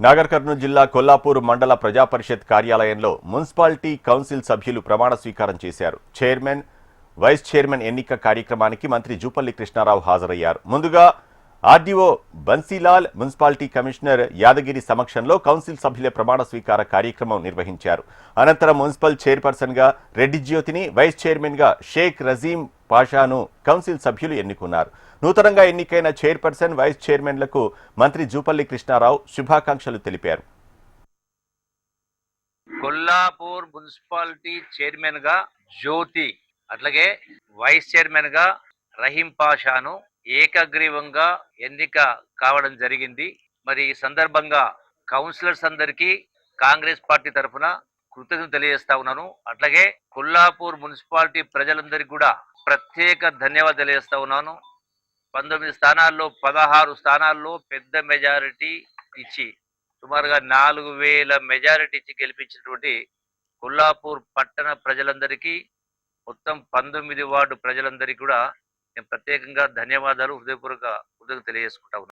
నాగర్ కర్నూలు జిల్లా కొల్లాపూర్ మండల ప్రజాపరిషత్ కార్యాలయంలో మున్సిపాలిటీ కౌన్సిల్ సభ్యులు ప్రమాణ స్వీకారం చేశారు. చైర్మన్, వైస్ చైర్మన్ ఎన్నిక కార్యక్రమానికి మంత్రి జూపల్లి కృష్ణారావు హాజరయ్యారు. ముందుగా RDO Bansilal, municipality commissioner Yadagiri సమక్షంలో కౌన్సిల్ సభ్యుల ప్రమాణ స్వీకార కార్యక్రమం నిర్వహించారు. అనంతరం మున్సిపల్ చైర్పర్సన్ గా రెడ్డి జ్యోతిని, వైస్ చైర్మన్ గా షేక్ రజీం పాషాను కౌన్సిల్ సభ్యులు ఎన్నుకున్నారు. నూతనంగా ఎన్నికైన చైర్పర్సన్, వైస్ చైర్మన్లకు మంత్రి జూపల్లి కృష్ణారావు శుభాకాంక్షలు తెలిపారు. కొల్లాపూర్ మున్సిపాలిటీ చైర్మన్ గా జ్యోతి, అట్లాగే వైస్ చైర్మన్ గా రహీం పాషాను ఏకగ్రీవంగా ఎన్నిక కావడం జరిగింది. మరి ఈ సందర్భంగా కౌన్సిలర్స్ అందరికీ కాంగ్రెస్ పార్టీ తరఫున కృతజ్ఞతలు తెలియజేస్తా ఉన్నాను. అట్లాగే కొల్లాపూర్ మున్సిపాలిటీ ప్రజలందరికీ కూడా ప్రత్యేక ధన్యవాదాలు తెలియజేస్తా ఉన్నాను. 19 స్థానాల్లో 16 స్థానాల్లో పెద్ద మెజారిటీ ఇచ్చి సుమారుగా 4000 మెజారిటీ ఇచ్చి గెలిపించినటువంటి కొల్లాపూర్ పట్టణ ప్రజలందరికీ, మొత్తం 19 వార్డు ప్రజలందరికీ కూడా నేను ప్రత్యేకంగా ధన్యవాదాలు, హృదయపూర్వక కృతజ్ఞతలు తెలియజేసుకుంటా ఉన్నాను.